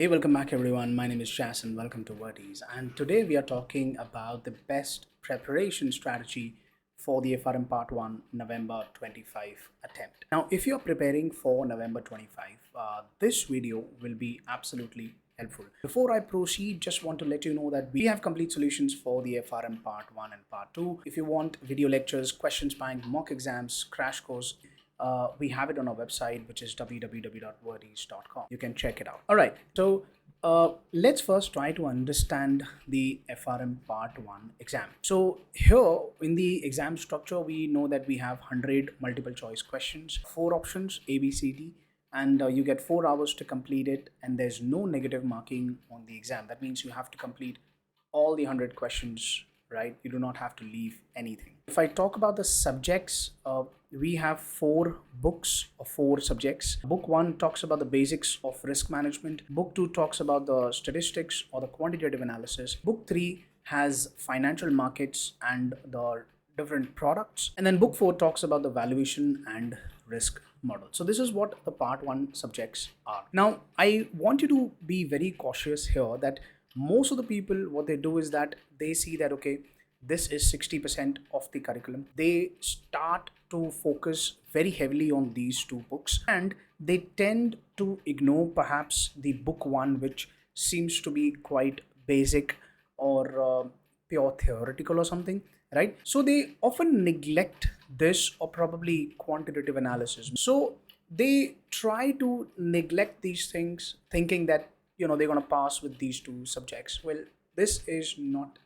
Hey, welcome back everyone. My name is Jas and welcome to Vardeez. And today we are talking about the best preparation strategy for the FRM Part 1 November 25 attempt. Now, if you're preparing for November 25, this video will be absolutely helpful. Before I proceed, just want to let you know that we have complete solutions for the FRM Part 1 and Part 2. If you want video lectures, questions bank, mock exams, crash course, we have it on our website, which is www.vardeez.com. You can check it out. All right. So let's first try to understand the FRM Part 1 exam. So here in the exam structure, we know that we have 100 multiple choice questions, 4 options, A, B, C, D, and you get 4 hours to complete it, and there's no negative marking on the exam. That means you have to complete all the 100 questions, right? You do not have to leave anything. If I talk about the subjects, we have 4 books or 4 subjects. Book 1 talks about the basics of risk management. Book 2 talks about the statistics or the quantitative analysis. Book 3 has financial markets and the different products. And then book 4 talks about the valuation and risk model. So this is what the part 1 subjects are. Now, I want you to be very cautious here that most of the people, what they do is that they see that, okay, this is 60% of the curriculum. They start to focus very heavily on these 2 books, and they tend to ignore perhaps the book 1, which seems to be quite basic or pure theoretical or something, right? So they often neglect this or probably quantitative analysis. So they try to neglect these things thinking that they're going to pass with these 2 subjects. Well, this is not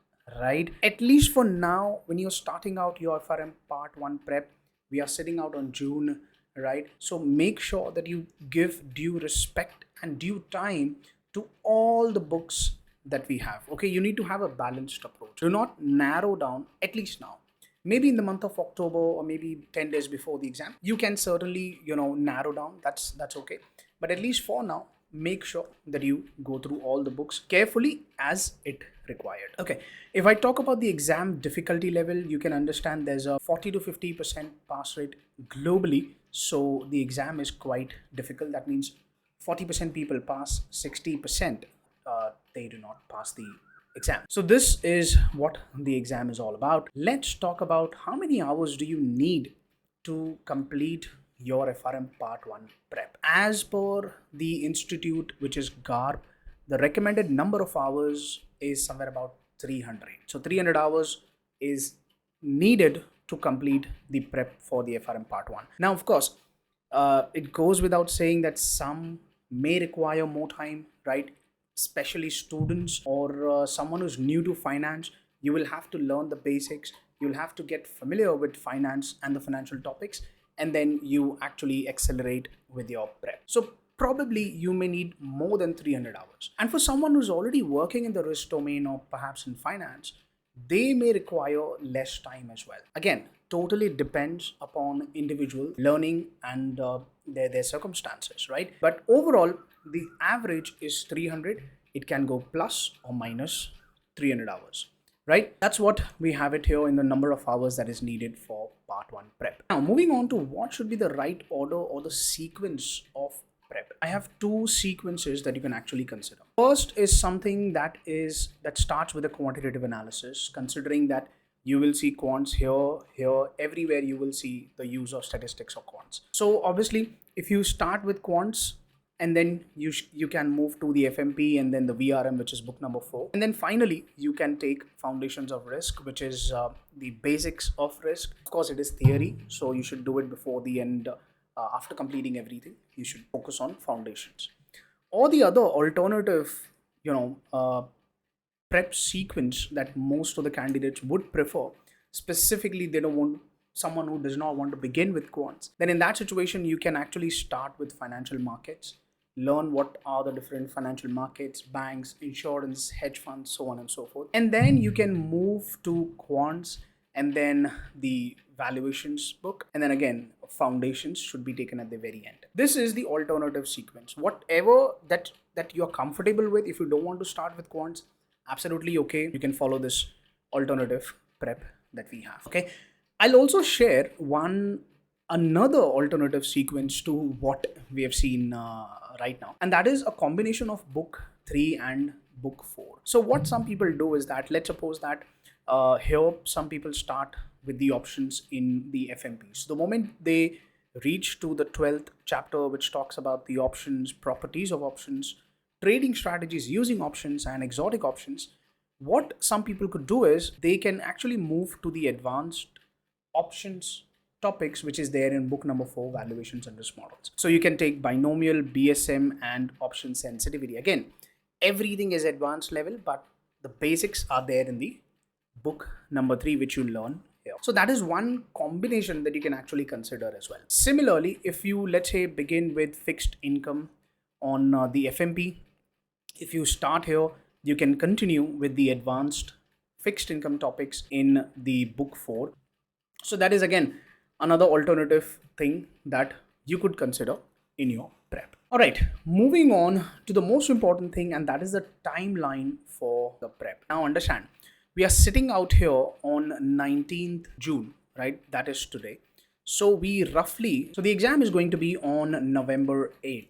right, at least for now. When you're starting out your FRM Part 1 prep, we are sitting out on June, right? So make sure that you give due respect and due time to all the books that we have. Okay, you need to have a balanced approach. Do not narrow down, at least now. Maybe in the month of October or maybe 10 days before the exam, you can certainly narrow down. That's okay. But at least for now, make sure that you go through all the books carefully as it required. Okay, if I talk about the exam difficulty level, you can understand there's a 40 to 50% pass rate globally. So the exam is quite difficult. That means 40% people pass, 60% they do not pass the exam. So this is what the exam is all about. Let's talk about how many hours do you need to complete your FRM Part 1 prep. As per the institute, which is GARP, the recommended number of hours is somewhere about 300. So 300 hours is needed to complete the prep for the FRM Part 1. Now, of course, it goes without saying that some may require more time, right? Especially students or someone who's new to finance. You will have to learn the basics. You'll have to get familiar with finance and the financial topics, and then you actually accelerate with your prep. So probably you may need more than 300 hours. And for someone who's already working in the risk domain or perhaps in finance, they may require less time as well. Again, totally depends upon individual learning and their circumstances, right? But overall, the average is 300. It can go plus or minus 300 hours, right? That's what we have it here in the number of hours that is needed for Part 1 prep. Now, moving on to what should be the right order or the sequence of prep. I have 2 sequences that you can actually consider. First is something that starts with a quantitative analysis, considering that you will see quants here, everywhere you will see the use of statistics or quants. So obviously, if you start with quants, and then you can move to the FMP and then the VRM, which is book number 4. And then finally, you can take Foundations of Risk, which is the basics of risk. Of course, it is theory, so you should do it before the end. After completing everything, you should focus on foundations. Or the other alternative, prep sequence that most of the candidates would prefer, specifically they don't want someone who does not want to begin with quants. Then in that situation, you can actually start with financial markets, learn what are the different financial markets, banks, insurance, hedge funds, so on and so forth. And then you can move to quants and then the valuations book. And then again, foundations should be taken at the very end. This is the alternative sequence. Whatever that you're comfortable with, if you don't want to start with quants, absolutely okay. You can follow this alternative prep that we have. Okay. I'll also share one another alternative sequence to what we have seen right now, and that is a combination of book 3 and book 4. So what some people do is that, let's suppose that here some people start with the options in the FMP. So the moment they reach to the 12th chapter, which talks about the options, properties of options, trading strategies using options, and exotic options, what some people could do is they can actually move to the advanced options topics, which is there in book number 4, valuations and risk models. So you can take binomial, BSM, and option sensitivity. Again, everything is advanced level, but the basics are there in the book number 3, which you learn here. So that is one combination that you can actually consider as well. Similarly, if you, let's say, begin with fixed income on the FMP, if you start here, you can continue with the advanced fixed income topics in the book 4. So that is again another alternative thing that you could consider in your prep. All right, moving on to the most important thing, and that is the timeline for the prep. Now understand, we are sitting out here on 19th June, right? That is today. So the exam is going to be on November 8th,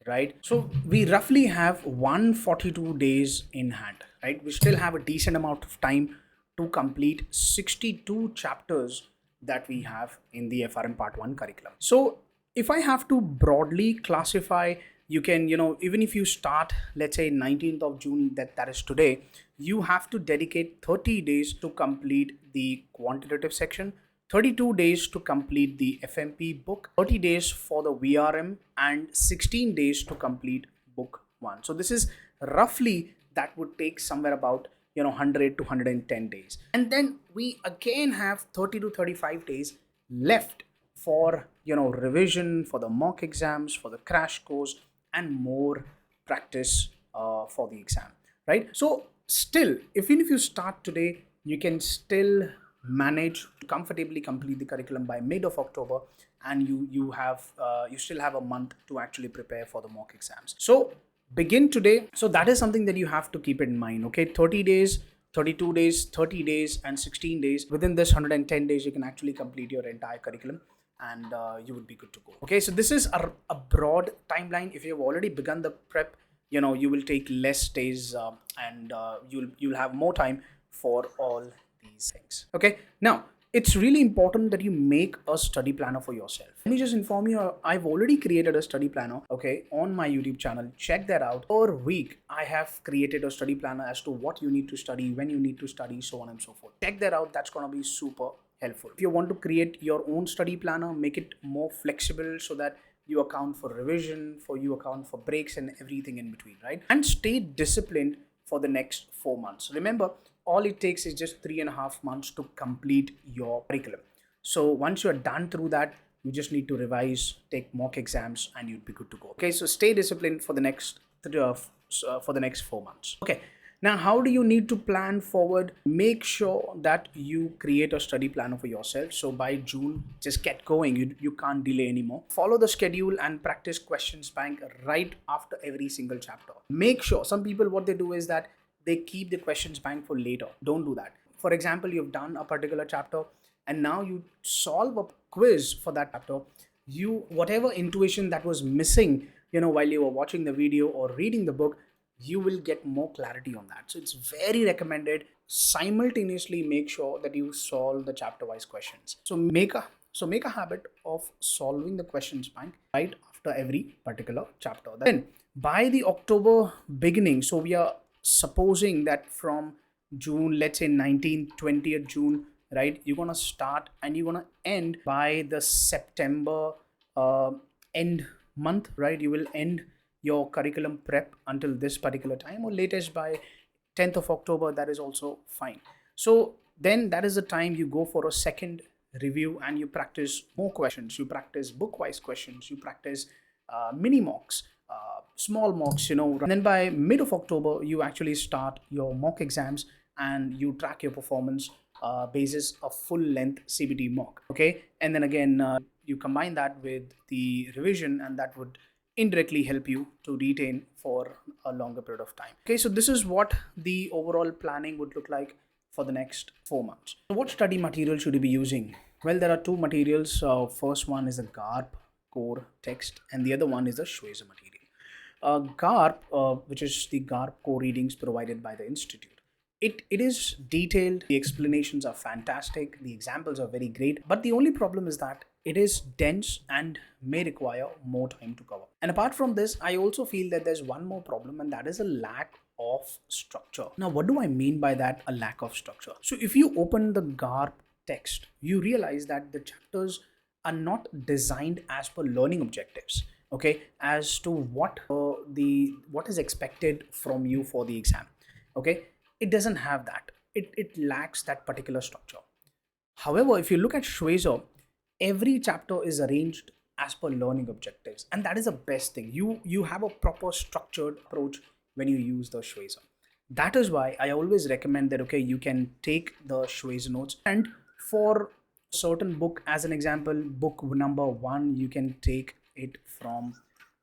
right? So we roughly have 142 days in hand, right? We still have a decent amount of time to complete 62 chapters that we have in the FRM Part 1 curriculum. So if I have to broadly classify, you can, even if you start, let's say 19th of June, that is today, you have to dedicate 30 days to complete the quantitative section, 32 days to complete the FMP book, 30 days for the VRM, and 16 days to complete book 1. So this is roughly, that would take somewhere about 100 to 110 days. And then we again have 30 to 35 days left for revision, for the mock exams, for the crash course, and more practice for the exam, right? So still, even if you start today, you can still manage to comfortably complete the curriculum by mid of October, and you still have a month to actually prepare for the mock exams. So begin today. So that is something that you have to keep in mind. Okay, 30 days, 32 days, 30 days, and 16 days. Within this 110 days, you can actually complete your entire curriculum, and you would be good to go. Okay, so this is a broad timeline. If you've already begun the prep, you will take less days, and you'll have more time for all these things. Okay, now it's really important that you make a study planner for yourself. Let me just inform you, I've already created a study planner, okay, on my YouTube channel. Check that out. Per week, I have created a study planner as to what you need to study, when you need to study, so on and so forth. Check that out. That's going to be super helpful. If you want to create your own study planner, make it more flexible so that you account for revision, you account for breaks and everything in between, right? And stay disciplined for the next 4 months. Remember, all it takes is just 3.5 months to complete your curriculum. So once you're done through that, you just need to revise, take mock exams, and you'd be good to go. Okay, so stay disciplined for the next 4 months. Okay, now how do you need to plan forward? Make sure that you create a study planner for yourself. So by June, just get going. You can't delay anymore. Follow the schedule and practice questions bank right after every single chapter. Make sure, some people, what they do is that they keep the questions bank for later. Don't do that. For example, you've done a particular chapter and now you solve a quiz for that chapter. Whatever intuition that was missing, while you were watching the video or reading the book, you will get more clarity on that. So it's very recommended. Simultaneously make sure that you solve the chapter wise questions. So make a habit of solving the questions bank right after every particular chapter. Then by the October beginning, so we are supposing that from June, let's say 19th, 20th June, right, you're going to start and you're going to end by the September end month, right? You will end your curriculum prep until this particular time, or latest by 10th of October. That is also fine. So then that is the time you go for a second review and you practice more questions. You practice book-wise questions. You practice mini mocks, small mocks, and then by mid of October, you actually start your mock exams and you track your performance basis a full length CBT mock. Okay. And then again, you combine that with the revision, and that would indirectly help you to retain for a longer period of time. Okay. So this is what the overall planning would look like for the next 4 months. So what study material should you be using? Well, there are two materials. First one is a GARP core text, and the other one is the Schweser material. GARP, which is the GARP core readings provided by the institute. It is detailed, the explanations are fantastic, the examples are very great, but the only problem is that it is dense and may require more time to cover. And apart from this, I also feel that there's one more problem, and that is a lack of structure. Now, what do I mean by that, a lack of structure? So, if you open the GARP text, you realize that the chapters are not designed as per learning objectives, okay, as to what is expected from you for the exam, okay. It doesn't have that. It lacks that particular structure. However, if you look at Schweser, every chapter is arranged as per learning objectives, and that is the best thing. You have a proper structured approach when you use the Schweser. That is why I always recommend that, okay, you can take the Schweser notes, and for certain book, as an example, book number 1, you can take it from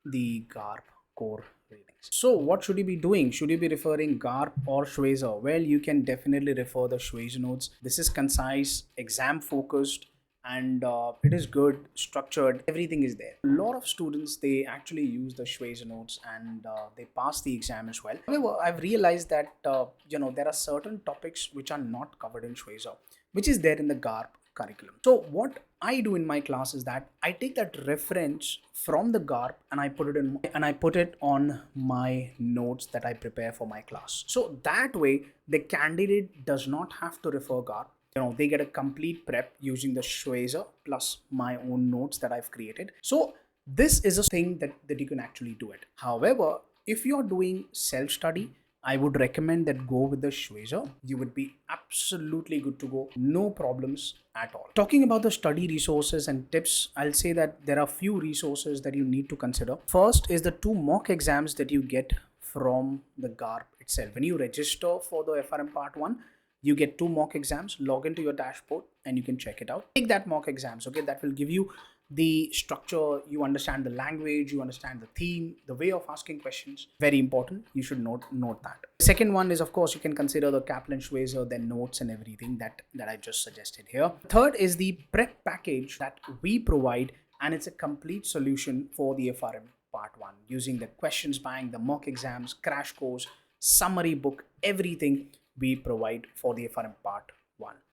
the GARP core readings. So what should you be doing? Should you be referring GARP or Schweser? Well, you can definitely refer the Schweser notes. This is concise, exam focused, and it is good, structured, everything is there. A lot of students, they actually use the Schweser notes, and they pass the exam as well. However, I've realized that there are certain topics which are not covered in Schweser, which is there in the GARP curriculum. So what I do in my class is that I take that reference from the GARP and I put it on my notes that I prepare for my class. So that way the candidate does not have to refer GARP. They get a complete prep using the Schweser plus my own notes that I've created. So this is a thing that you can actually do it. However, if you're doing self-study, I would recommend that go with the Schweser. You would be absolutely good to go. No problems at all. Talking about the study resources and tips, I'll say that there are few resources that you need to consider. First is the 2 mock exams that you get from the GARP itself. When you register for the FRM Part 1, you get 2 mock exams. Log into your dashboard and you can check it out. Take that mock exams, okay? That will give you the structure, you understand the language, you understand the theme, the way of asking questions. Very important. You should note that. The second one is, of course, you can consider the Kaplan Schweser, their notes and everything that I just suggested here. Third is the prep package that we provide, and it's a complete solution for the FRM Part 1 using the questions bank, the mock exams, crash course, summary book, everything we provide for the FRM Part 1.